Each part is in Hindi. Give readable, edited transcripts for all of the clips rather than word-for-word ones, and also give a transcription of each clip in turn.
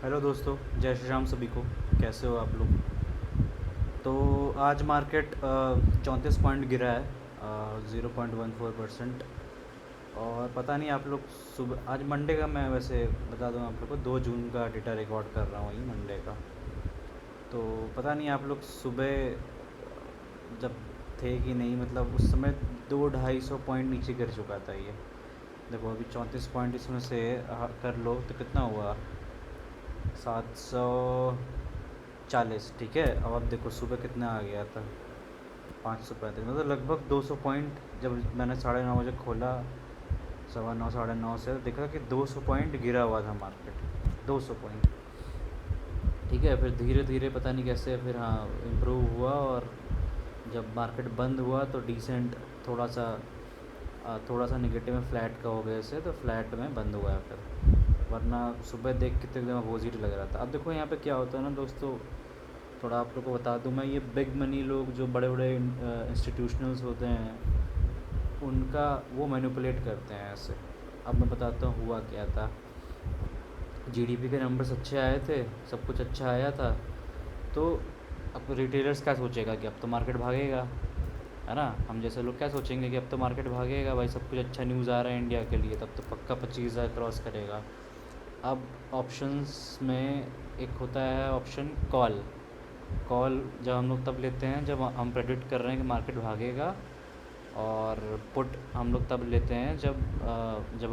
हेलो दोस्तों, जय श्री राम सभी को। कैसे हो आप लोग? तो आज मार्केट 34 पॉइंट गिरा है, 0.14%। और पता नहीं आप लोग सुबह, आज मंडे का, मैं वैसे बता दूं आप लोग को, 2 जून का डेटा रिकॉर्ड कर रहा हूँ ये मंडे का। तो पता नहीं आप लोग सुबह जब थे कि नहीं, मतलब उस समय 200-250 पॉइंट नीचे गिर चुका था ये। देखो अभी 34 पॉइंट इसमें से कर लो तो कितना हुआ, 740। ठीक है, अब आप देखो सुबह कितना आ गया था, 535, मतलब लगभग 200 पॉइंट। जब मैंने 9:30 बजे खोला, 9:15 9:30 से देखा कि 200 पॉइंट गिरा हुआ था मार्केट, 200 पॉइंट। ठीक है, फिर धीरे धीरे पता नहीं कैसे फिर हाँ इम्प्रूव हुआ, और जब मार्केट बंद हुआ तो डिसेंट, थोड़ा सा थोड़ा सा निगेटिव में फ्लैट का हो गया से, तो फ्लैट में बंद हुआ है फिर। वरना सुबह देख के तो एकदम अपोजिट लग रहा था। अब देखो यहाँ पे क्या होता है ना दोस्तों, थोड़ा आप लोग को बता दूं मैं, ये बिग मनी लोग जो बड़े बड़े इंस्टीट्यूशनल्स होते हैं, उनका वो मैनिपुलेट करते हैं ऐसे। अब मैं बताता हूँ हुआ क्या था। जीडीपी के नंबर्स अच्छे आए थे, सब कुछ अच्छा आया था। तो अब रिटेलर्स क्या सोचेगा कि अब तो मार्केट भागेगा, है ना। हम जैसे लोग क्या सोचेंगे कि अब तो मार्केट भागेगा भाई, सब कुछ अच्छा न्यूज़ आ रहा है इंडिया के लिए, तब तो पक्का 25,000 क्रॉस करेगा। अब ऑप्शंस में एक होता है ऑप्शन कॉल। कॉल जब हम लोग तब लेते हैं जब हम प्रेडिक्ट कर रहे हैं कि मार्केट भागेगा। और पुट हम लोग तब लेते हैं जब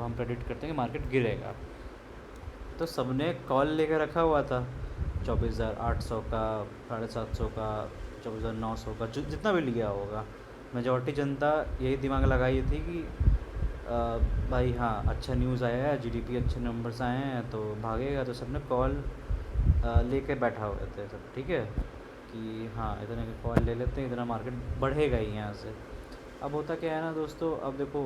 हम प्रेडिक्ट करते हैं कि मार्केट गिरेगा। तो सबने कॉल लेके रखा हुआ था, 24,800 का, 750 का, 24,900 का, जो जितना भी लिया होगा। मेजॉरिटी जनता यही दिमाग लगाई थी कि भाई हाँ अच्छा न्यूज़ आया है, जीडीपी अच्छे नंबर्स आए हैं तो भागेगा। तो सबने कॉल लेके बैठा हुए थे सब। ठीक है कि हाँ इतने का कॉल ले लेते हैं, इतना मार्केट बढ़ेगा ही यहाँ से। अब होता क्या है ना दोस्तों, अब देखो,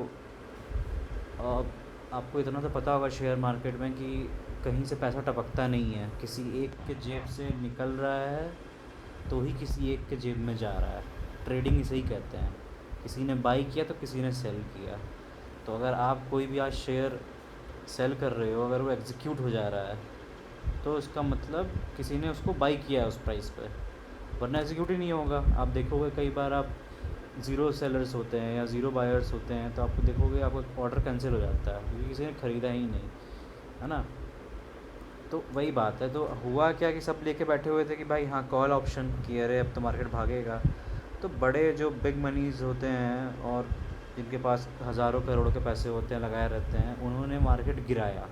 अब आपको इतना तो पता होगा शेयर मार्केट में कि कहीं से पैसा टपकता नहीं है, किसी एक के जेब से निकल रहा है तो ही किसी एक के जेब में जा रहा है। ट्रेडिंग इसे ही कहते हैं, किसी ने बाई किया तो किसी ने सेल किया। तो अगर आप कोई भी आज शेयर सेल कर रहे हो, अगर वो एग्जीक्यूट हो जा रहा है तो इसका मतलब किसी ने उसको बाई किया है उस प्राइस पे, वरना एग्जीक्यूट ही नहीं होगा। आप देखोगे कई बार आप ज़ीरो सेलर्स होते हैं या ज़ीरो बायर्स होते हैं तो आपको देखोगे आपका ऑर्डर कैंसिल हो जाता है क्योंकि किसी ने ख़रीदा ही नहीं, है ना। तो वही बात है। तो हुआ क्या कि सब लेके बैठे हुए थे कि भाई हाँ कॉल ऑप्शन कि अरे अब तो मार्केट भागेगा। तो बड़े जो बिग मनीज़ होते हैं और जिनके पास हज़ारों करोड़ों के पैसे होते हैं लगाए रहते हैं, उन्होंने मार्केट गिराया।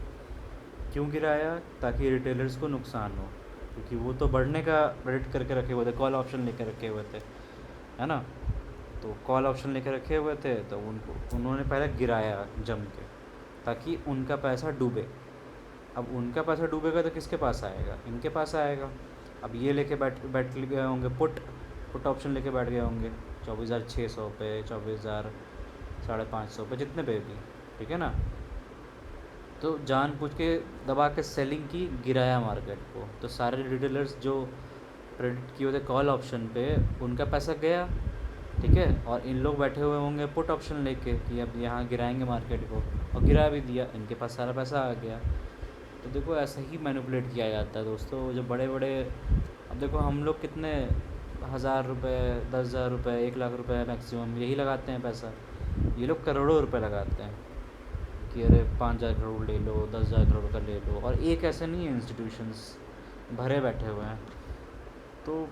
क्यों गिराया? ताकि रिटेलर्स को नुकसान हो, क्योंकि वो तो बढ़ने का प्रेडिक्ट करके रखे हुए थे, कॉल ऑप्शन लेके रखे हुए थे, है ना। तो कॉल ऑप्शन लेके रखे हुए थे तो उनको उन्होंने पहले गिराया जम के, ताकि उनका पैसा डूबे। अब उनका पैसा डूबेगा तो किसके पास आएगा? इनके पास आएगा। अब ये लेके बैठ बैठ गए होंगे, पुट ऑप्शन लेके बैठ गए होंगे 24,600 पे, 24,000, 550 पे, जितने पे भी। ठीक है ना। तो जानबूझ के दबा के सेलिंग की, गिराया मार्केट को। तो सारे रिटेलर्स जो प्रेडिक्ट किए होते कॉल ऑप्शन पे, उनका पैसा गया। ठीक है, और इन लोग बैठे हुए होंगे पुट ऑप्शन लेके कि अब यहाँ गिराएंगे मार्केट को, और गिरा भी दिया, इनके पास सारा पैसा आ गया। तो देखो ऐसे ही मैनिपुलेट किया जाता है दोस्तों, जो बड़े बड़े, अब देखो हम लोग कितने 1,000 रुपये, 10,000 रुपये, 1,00,000 रुपये मैक्सिमम यही लगाते हैं पैसा। ये लोग करोड़ों रुपए लगाते हैं कि अरे 5,000 करोड़ ले लो, 10,000 करोड़ का ले लो। और एक ऐसे नहीं है, इंस्टीट्यूशंस भरे बैठे हुए हैं। तो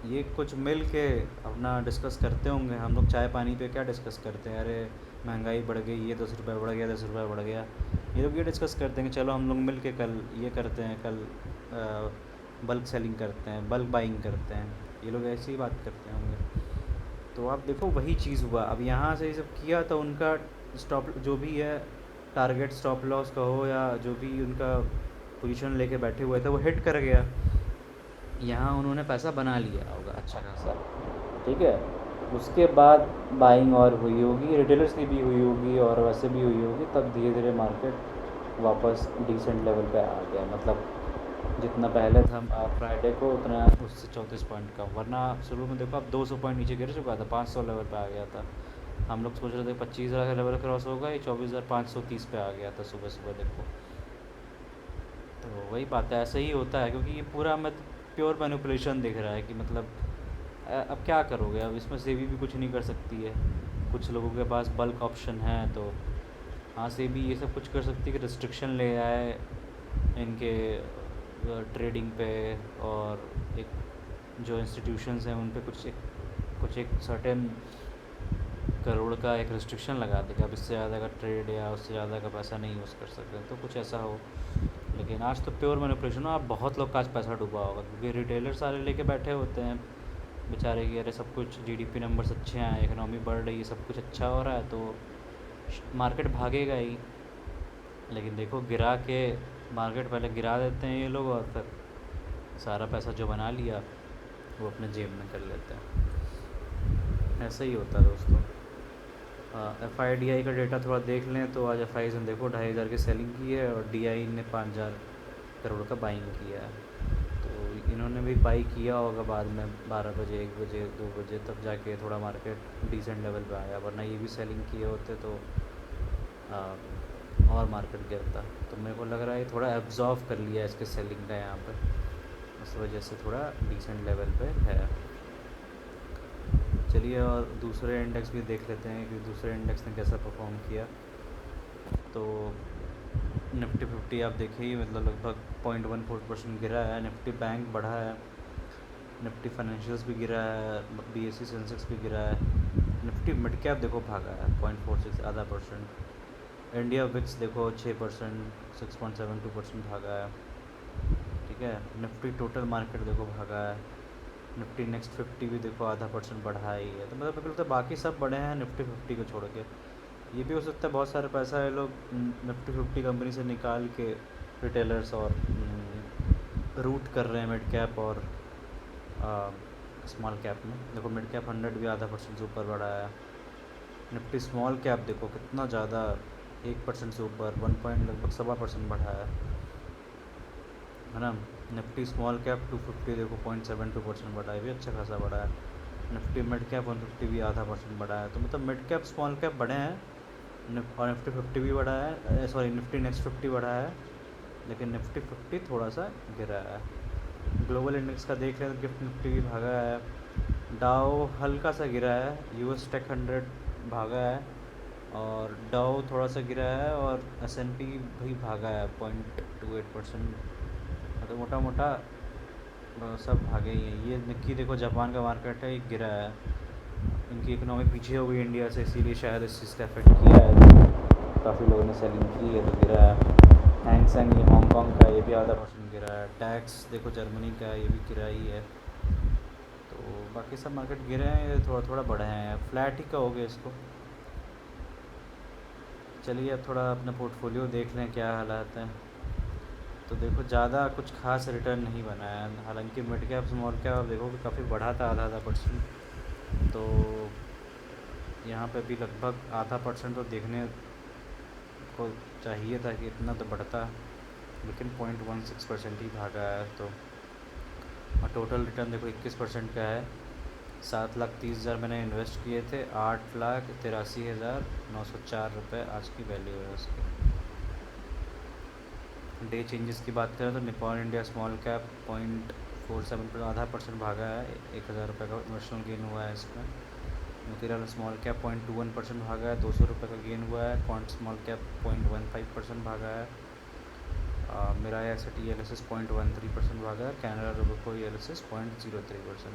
ये कुछ मिल के अपना डिस्कस करते होंगे। हम लोग चाय पानी पे क्या डिस्कस करते हैं, अरे महंगाई बढ़ गई, ये 10 रुपये बढ़ गया, 10 रुपये बढ़ गया। ये लोग ये डिस्कस करते हैं कि चलो हम लोग मिल के कल ये करते हैं, कल बल्क सेलिंग करते हैं, बल्क बाइंग करते हैं। ये लोग ऐसी ही बात करते होंगे। तो आप देखो वही चीज़ हुआ। अब यहाँ से ये सब किया तो उनका स्टॉप जो भी है, टारगेट स्टॉप लॉस का हो या जो भी उनका पोजीशन लेके बैठे हुए थे, वो हिट कर गया। यहाँ उन्होंने पैसा बना लिया होगा अच्छा खासा। ठीक है, उसके बाद बाइंग और हुई होगी, रिटेलर्स की भी हुई होगी और वैसे भी हुई होगी, तब धीरे धीरे मार्केट वापस डिसेंट लेवल पे आ गया। मतलब जितना पहले था फ्राइडे को, उतना उससे 34 पॉइंट कम। वरना शुरू में देखो आप 200 पॉइंट नीचे गिर चुका था, 500 लेवल पे आ गया था। हम लोग सोच रहे थे 25,000 का लेवल क्रॉस होगा, ये 24,530 पे आ गया था सुबह सुबह देखो। तो वही बात है, ऐसा ही होता है क्योंकि ये पूरा मतलब प्योर मैनिपुलेशन दिख रहा है कि मतलब अब क्या करोगे, अब इसमें सेबी भी कुछ नहीं कर सकती है। कुछ लोगों के पास बल्क ऑप्शन है तो हाँ सेबी ये सब कुछ कर सकती है कि रिस्ट्रिक्शन ले आए इनके ट्रेडिंग पे, और एक जो इंस्टीट्यूशंस हैं उन पे कुछ एक सर्टेन करोड़ का एक रिस्ट्रिक्शन लगा दे कि अब इससे ज़्यादा का ट्रेड या उससे ज़्यादा का पैसा नहीं यूज़ कर सकते, तो कुछ ऐसा हो। लेकिन आज तो प्योर मैनिपुलेशन हो, आप बहुत लोग का आज पैसा डूबा होगा क्योंकि रिटेलर सारे लेके बैठे होते हैं बेचारे कि अरे सब कुछ जीडीपी नंबर्स अच्छे हैं, इकनॉमी बढ़ रही है, सब कुछ अच्छा हो रहा है तो मार्केट भागेगा ही। लेकिन देखो गिरा के मार्केट पहले गिरा देते हैं ये लोग, और फिर सारा पैसा जो बना लिया वो अपने जेब में कर लेते हैं। ऐसा ही होता है दोस्तों। एफ आई डी आई का डेटा थोड़ा देख लें तो आज एफ आई ने देखो 2,500 की सेलिंग की है और डी आई ने 5,000 करोड़ का बाइंग किया है। तो इन्होंने भी बाई किया होगा बाद में 12 बजे 1 बजे 2 बजे, तब जाके थोड़ा मार्केट डिसेंट लेवल पे आया, वरना ये भी सेलिंग किए होते तो और मार्केट गिरता। तो मेरे को लग रहा है ये थोड़ा एब्जॉर्व कर लिया इसके सेलिंग का यहाँ पे, उस वजह से थोड़ा डिसेंट लेवल पे है। चलिए और दूसरे इंडेक्स भी देख लेते हैं कि दूसरे इंडेक्स ने कैसा परफॉर्म किया। तो निफ्टी 50 आप देखिए मतलब लगभग 0.14% गिरा है। निफ्टी बैंक बढ़ा है, निफ्टी फाइनेंशियल्स भी गिरा है, BSE सेंसेक्स भी गिरा है। निफ्टी मिड कैप देखो भागा है 0.46 आधा परसेंट। इंडिया विक्स देखो 6% 6.72% भागा है, ठीक है। निफ्टी टोटल मार्केट देखो भागा है। निफ्टी नेक्स्ट 50 भी देखो आधा परसेंट बढ़ा ही है। तो मतलब मेरे को लगता है बाकी सब बढ़े हैं निफ्टी 50 को छोड़ के। ये भी हो सकता है बहुत सारा पैसा ये लोग निफ्टी 50 कंपनी से निकाल के रिटेलर्स और रूट कर रहे हैं मिड कैप और स्मॉल कैप में। देखो मिड कैप 100 भी आधा परसेंट से ऊपर बढ़ा है। निफ्टी स्मॉल कैप देखो कितना ज़्यादा 1% से ऊपर 1 पॉइंट लगभग 1.25% बढ़ा है ना। निफ्टी स्मॉल कैप 250 देखो 0.72% बढ़ा है, भी अच्छा खासा बढ़ा है। निफ्टी मिड कैप 150 भी आधा परसेंट बढ़ा है। तो मतलब मिड कैप स्मॉल कैप बढ़े हैं और निफ्टी 50 भी बढ़ा है, सॉरी निफ्टी नेक्स्ट 50 बढ़ा है, लेकिन निफ्टी 50 थोड़ा सा गिरा है। ग्लोबल इंडेक्स का देख लें तो गिफ्ट निफ्टी भी भागा है, डाउ हल्का सा गिरा है, यूएस टेक 100 भागा है और डाउ थोड़ा सा गिरा है और S&P भी भागा है 0.28%। तो मोटा मोटा सब भागे ही हैं। ये निक्की देखो जापान का मार्केट है, ये गिरा है, इनकी इकोनॉमी पीछे हो गई इंडिया से, इसीलिए शायद इस चीज़ का इफेक्ट किया है। काफ़ी लोगों ने सेलिंग की है तो गिरा है। हैंग सेंग ये हांगकॉन्ग का, ये भी आधा परसेंट गिरा है। टैक्स देखो जर्मनी का, ये भी गिरा ही है। तो बाकी सब मार्केट गिरे हैं, ये थोड़ा थोड़ा बढ़े हैं, फ्लैट ही कहोगे इसको। चलिए अब थोड़ा अपना पोर्टफोलियो देख लें क्या हालात हैं। तो देखो ज़्यादा कुछ खास रिटर्न नहीं बना है, हालांकि मिड कैप स्मॉल कैप आप देखो कि काफ़ी बढ़ा था आधा आधा परसेंट। तो यहाँ पे भी लगभग आधा परसेंट तो देखने को चाहिए था कि इतना तो बढ़ता, लेकिन 0.16% ही भागा है। तो और टोटल रिटर्न देखो 21% का है। 7,30,000 मैंने इन्वेस्ट किए थे, 8,83,904 रुपये आज की वैल्यू है उसकी। डे चेंजेस की बात करें तो निपॉन इंडिया स्मॉल कैप 0.47 आधा परसेंट भागा है, 1,000 रुपये का इमोशनल गेन हुआ है इसमें। मोतीलाल स्मॉल कैप 0.21% भागा है, 200 रुपये का गेन हुआ है। क्वांट स्मॉल कैप 0.15% भागा है। मेरा S T L S S 0.13% भागा है। Canara Robeco L S S 0.03%।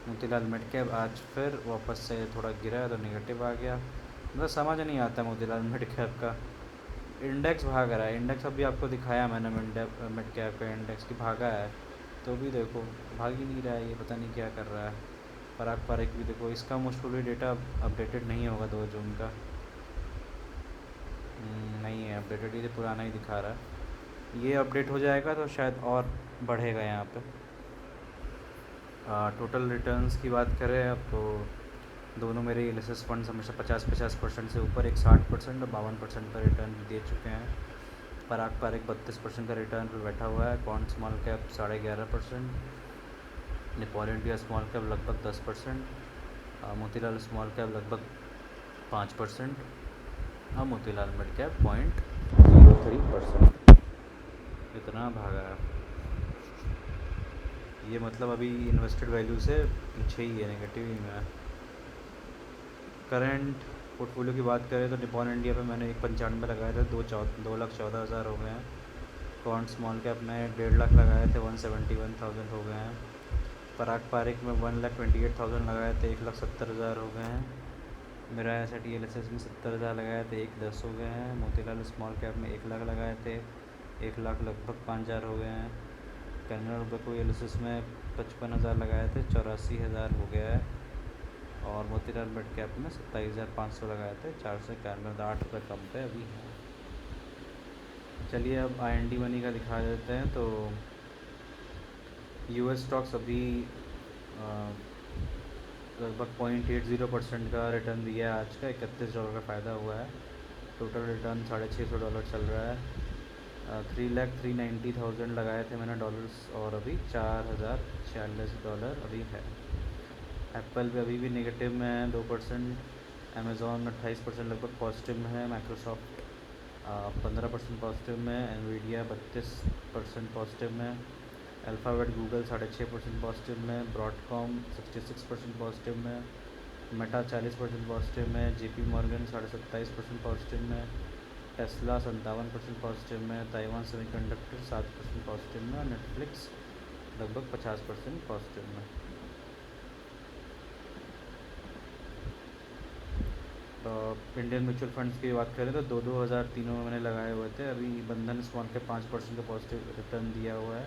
Motilal mid cap आज फिर वापस से थोड़ा गिरा है तो नेगेटिव आ गया। मतलब समझ नहीं आता मोतीलाल मिड कैप का। इंडेक्स भाग रहा है, इंडेक्स अभी आपको दिखाया मैंने मिड कैप का इंडेक्स की भागा है, तो भी देखो भाग ही नहीं रहा है, ये पता नहीं क्या कर रहा है। पराग पारेख भी देखो, इसका मोस्ट प्रोबेबली डेटा अपडेटेड नहीं होगा 2 जून का। नहीं है अपडेटेड, ये पुराना ही दिखा रहा है। ये अपडेट हो जाएगा तो शायद और बढ़ेगा यहाँ पे। टोटल रिटर्न्स की बात करें अब तो दोनों मेरे एल फंड्स हमेशा 50% से ऊपर, एक 60% और 52% का रिटर्न दे चुके हैं। पराग पारेख 32% का रिटर्न पर बैठा हुआ है। Quant small cap 11.5%, Nippon India small cap लगभग 10%, मोतीलाल स्मॉल कैप लगभग 5% और मोतीलाल मिड कैप 0.03%। इतना कितना भागा है। ये मतलब अभी इन्वेस्टेड वैल्यू से पीछे ही है, नेगेटिव ही में है। करंट पोर्टफोलियो की बात करें तो निपॉन इंडिया पे मैंने 195 लगाए थे, 2,14,000 हो गए हैं। कॉन्ट स्मॉल कैप में 1.5 लाख लगाए थे, 171,000 हो गए हैं। पराग पारिक में 1,28,000 लगाए थे, 1,70,000 हो गए हैं। मेरा ऐसा TLSS में 70,000 लगाए थे, 1,10 हो गए हैं। मोतीलाल स्मॉल कैप में 1 लाख लगाए थे, 1 लाख लगभग 5,000 हो गए हैं। कैनरा रुपये को TLSS में 55,000 लगाए थे, 84,000 हो गया है। और मोतीलाल मिड कैप में 27,500 लगाए थे, 491, 8 रुपये कम पे अभी है। चलिए अब IND मनी का दिखा देते हैं। तो US स्टॉक्स अभी लगभग 0.80% का रिटर्न दिया है। आज का $31 का फ़ायदा हुआ है। टोटल रिटर्न $650 चल रहा है। 3,390,000 लगाए थे मैंने डॉलर्स, और अभी $4,046 अभी है। एप्पल भी अभी भी नेगेटिव में है, 2%। अमेज़ॉन 28% लगभग पॉजिटिव में है। माइक्रोसॉफ्ट 15% पॉजिटिव में। एनवीडिया 32% पॉजिटिव में। अल्फ़ाबेट गूगल 6.5% पॉजिटिव में। ब्रॉडकॉम 66% पॉजिटिव में। मेटा 40% पॉजिटिव में। JP मॉर्गन 27.5% पॉजिटिव में। टेस्ला 57% पॉजिटिव में। ताइवान सेमीकंडक्टर 7% पॉजिटिव में। और नेटफ्लिक्स लगभग 50% पॉजिटिव में। इंडियन म्यूचुअल फंड्स की बात करें तो 2,000 तीनों में मैंने लगाए हुए थे। अभी बंधन स्मॉल कैप 5% का पॉजिटिव रिटर्न दिया हुआ है।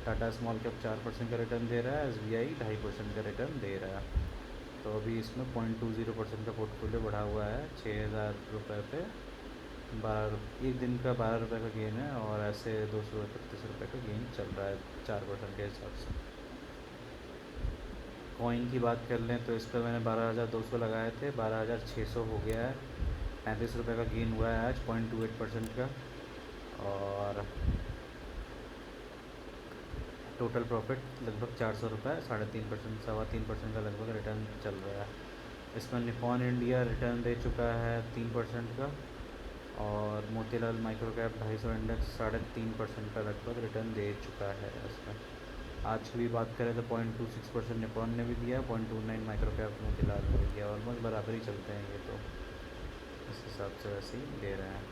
टाटा स्मॉल कैप 4% का रिटर्न दे रहा है। SBI 2.5% का रिटर्न दे रहा है। तो अभी इसमें 0.20% का पोर्टफोलियो बढ़ा हुआ है। 6,000 रुपये पे 1 दिन का 12 रुपये का गेन है, और ऐसे 231 रुपये का गेन चल रहा है 4% के हिसाब से। कॉइन की बात कर लें तो इस पर मैंने 12,200 लगाए थे, 12,600 हो गया है। 35 रुपये का गेन हुआ है आज, 0.28% का। और टोटल प्रॉफिट लगभग 400 रुपये, 3.5%, 3.25% का लगभग रिटर्न चल रहा है। इसमें निपॉन इंडिया रिटर्न दे चुका है 3% का। और मोतीलाल माइक्रो कैप 250 इंडेक्स 3.5% का लगभग रिटर्न दे चुका है इसमें। आज की भी बात करें तो 0.26% निपॉन ने भी दिया, 0.29 माइक्रो कैप मोतीलाल ने भी दिया। ऑलमोस्ट बराबर ही चलते हैं ये, तो इस हिसाब से वैसे ही दे रहे हैं।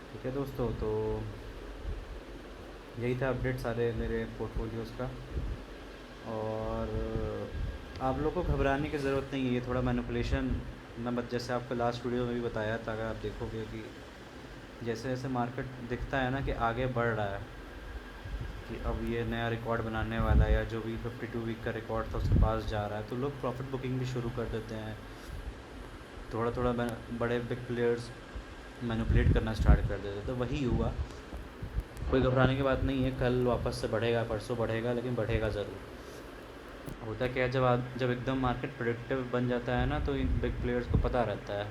ठीक है दोस्तों, तो यही था अपडेट सारे मेरे पोर्टफोलियोज़ का। और आप लोग को घबराने की ज़रूरत नहीं है, ये थोड़ा मैनिपुलेशन मैं जैसे आपको लास्ट वीडियो में भी बताया था। अगर आप देखोगे कि जैसे जैसे मार्केट दिखता है ना कि आगे बढ़ रहा है, कि अब ये नया रिकॉर्ड बनाने वाला है, या जो भी 52 वीक का रिकॉर्ड था उसके पास जा रहा है, तो लोग प्रॉफिट बुकिंग भी शुरू कर देते हैं। थोड़ा थोड़ा बड़े बिग प्लेयर्स मैनिपुलेट करना स्टार्ट कर देते हैं। तो वही हुआ, कोई घबराने की बात नहीं है। कल वापस से बढ़ेगा, परसों बढ़ेगा, लेकिन बढ़ेगा ज़रूर। होता क्या है, जब एकदम मार्केट प्रेडिक्टिव बन जाता है ना, तो इन बिग प्लेयर्स को पता रहता है,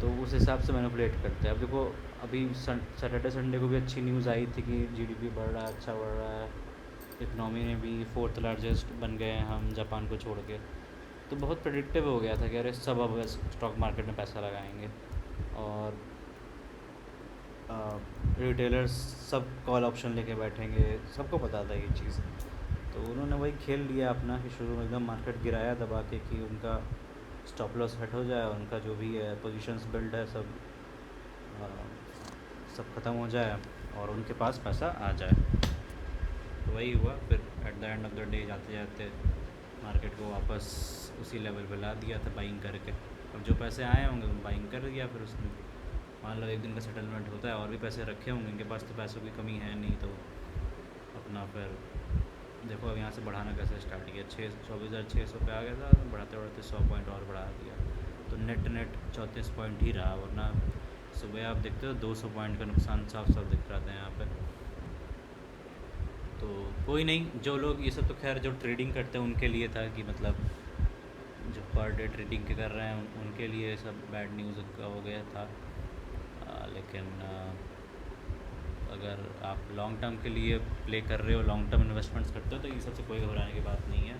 तो उस हिसाब से मैनिपुलेट करते हैं। अब देखो, अभी सैटरडे संडे को भी अच्छी न्यूज़ आई थी कि GDP बढ़ रहा है, अच्छा बढ़ रहा है। इकनॉमी में भी 4th लार्जेस्ट बन गए हैं हम, जापान को छोड़ के। तो बहुत प्रेडिक्टिव हो गया था कि अरे सब अब स्टॉक मार्केट में पैसा लगाएंगे। और रिटेलर्स सब कॉल ऑप्शन लेके बैठेंगे, सबको पता था ये चीज़। तो उन्होंने वही खेल लिया अपना कि शुरू में एकदम मार्केट गिराया दबा के, कि उनका स्टॉप लॉस हट हो जाए, उनका जो भी है पोजीशंस बिल्ड है सब ख़त्म हो जाए, और उनके पास पैसा आ जाए। तो वही हुआ। फिर at the end of the day जाते जाते मार्केट को वापस उसी लेवल पे ला दिया था बाइंग करके। अब जो पैसे आए होंगे वो बाइंग कर दिया। फिर उसने मान लो 1 दिन का सेटलमेंट होता है, और भी पैसे रखे होंगे इनके पास, तो पैसों की कमी है नहीं, तो अपना फिर देखो अब यहाँ से बढ़ाना कैसे स्टार्ट किया। 24,600 पे आ गया था, तो बढ़ाते बढ़ाते 100 पॉइंट और बढ़ा दिया। तो नेट 34 पॉइंट ही रहा, वरना सुबह आप देखते हो 200 पॉइंट का नुकसान साफ साफ दिख रहा था यहाँ पे। तो कोई नहीं, जो लोग ये सब, तो खैर जो ट्रेडिंग करते हैं उनके लिए था, कि मतलब जो पर डे ट्रेडिंग के कर रहे हैं उनके लिए सब बैड न्यूज़ का हो गया था। लेकिन अगर आप लॉन्ग टर्म के लिए प्ले कर रहे हो, लॉन्ग टर्म इन्वेस्टमेंट्स करते हो, तो ये सबसे कोई घबराने की बात नहीं है।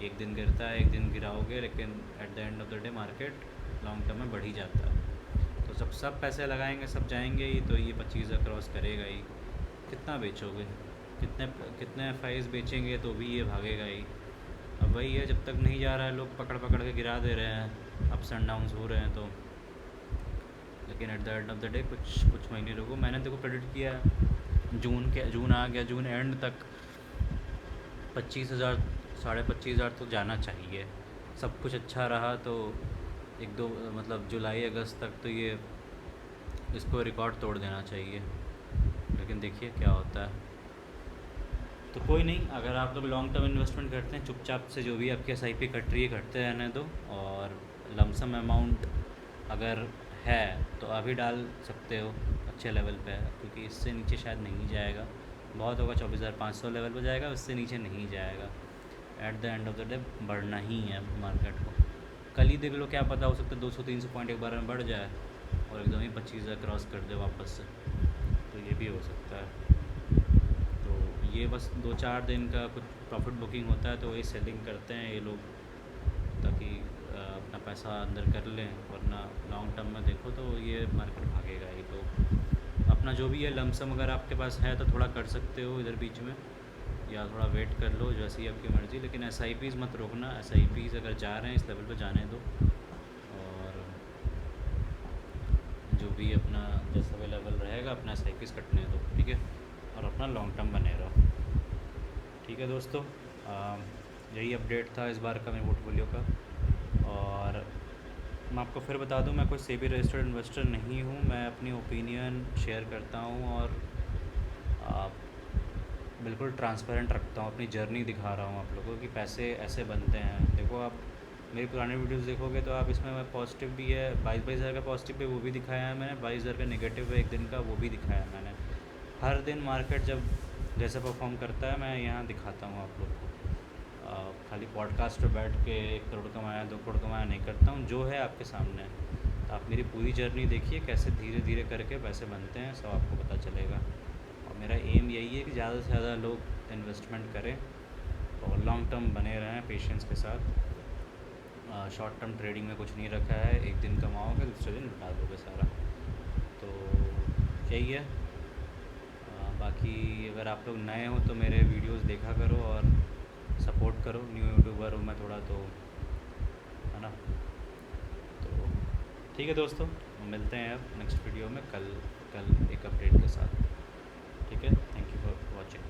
एक दिन गिरता है, एक दिन गिराओगे, लेकिन at the end of the day market long term में बढ़ ही जाता है। तो तो जब सब पैसे लगाएंगे, सब जाएंगे ही, तो ये 25,000 क्रॉस करेगा ही। कितना बेचोगे? कितने कितने एफ बेचेंगे तो भी ये भागेगा ही। अब वही है, जब तक नहीं जा रहा है लोग पकड़ पकड़ के गिरा दे रहे हैं, अप्स एंड डाउन्स हो रहे हैं तो। लेकिन at the end of the day कुछ कुछ महीने रुको। मैंने देखो प्रेडिक्ट किया जून आ गया, जून एंड तक 25,000 25,500 तो जाना चाहिए। सब कुछ अच्छा रहा तो एक दो मतलब जुलाई अगस्त तक तो ये इसको रिकॉर्ड तोड़ देना चाहिए। लेकिन देखिए क्या होता है। तो कोई नहीं, अगर आप लोग लॉन्ग टर्म इन्वेस्टमेंट करते हैं, चुपचाप से जो भी आपकी एसआईपी कट रही है कटते रहने दो। और लमसम अमाउंट अगर है तो अभी डाल सकते हो, अच्छे लेवल पे है, क्योंकि इससे नीचे शायद नहीं जाएगा। बहुत होगा 24,500 लेवल पे जाएगा, उससे नीचे नहीं जाएगा। At the end of the day बढ़ना ही है मार्केट को। कल ही देख लो, क्या पता, हो सकता है 200-300 पॉइंट एक बार में बढ़ जाए और एकदम ही 25,000 क्रॉस कर दे वापस से। तो ये भी हो सकता है। तो ये बस 2-4 दिन का कुछ प्रॉफिट बुकिंग होता है तो वही सेलिंग करते हैं ये लोग, ताकि अपना पैसा अंदर कर लें। वरना लॉन्ग टर्म में देखो तो ये मार्केट भागेगा ही। तो अपना जो भी है लमसम अगर आपके पास है तो थोड़ा कर सकते हो इधर बीच में, या थोड़ा वेट कर लो, जैसी ही आपकी मर्ज़ी। लेकिन एस मत रोकना। एस अगर जा रहे हैं इस लेवल पे जाने दो, और जो भी अपना जैसा भी लेवल रहेगा अपना एस कटने दो, ठीक है। और अपना लॉन्ग टर्म बने रहो, ठीक है दोस्तों। यही अपडेट था इस बार का मेरे पोर्टफोलियो का। और मैं आपको फिर बता दूं, मैं कोई सेबी रजिस्टर्ड इन्वेस्टर नहीं हूं। मैं अपनी ओपिनियन शेयर करता हूं और बिल्कुल ट्रांसपेरेंट रखता हूँ, अपनी जर्नी दिखा रहा हूँ आप लोगों को कि पैसे ऐसे बनते हैं। देखो, आप मेरी पुरानी वीडियोस देखोगे तो आप इसमें मैं पॉजिटिव भी है, 22,000 का पॉजिटिव पे वो भी दिखाया है मैंने, 22,000 का नेगेटिव है एक दिन का, वो भी दिखाया है मैंने। हर दिन मार्केट जब जैसे परफॉर्म करता है मैं यहाँ दिखाता हूँ आप लोग को। खाली पॉडकास्ट पर बैठ के 1 करोड़ कमाया 2 करोड़ कमाया नहीं करता हूँ, जो है आपके सामने है। तो आप मेरी पूरी जर्नी देखिए, कैसे धीरे धीरे करके पैसे बनते हैं, सब आपको पता चलेगा। और मेरा एम यही है कि ज़्यादा से ज़्यादा लोग इन्वेस्टमेंट करें और लॉन्ग टर्म बने रहें पेशेंस के साथ। शॉर्ट टर्म ट्रेडिंग में कुछ नहीं रखा है, एक दिन कमाओगे दूसरे दिन लुटा दोगे सारा। तो यही है। बाकी अगर आप लोग नए हो तो मेरे वीडियोस देखा करो और सपोर्ट करो। न्यू यूट्यूबर हूँ मैं थोड़ा, तो है ना। तो ठीक है दोस्तों, मिलते हैं अब नेक्स्ट वीडियो में कल एक अपडेट के साथ, ठीक है। Thank you for watching.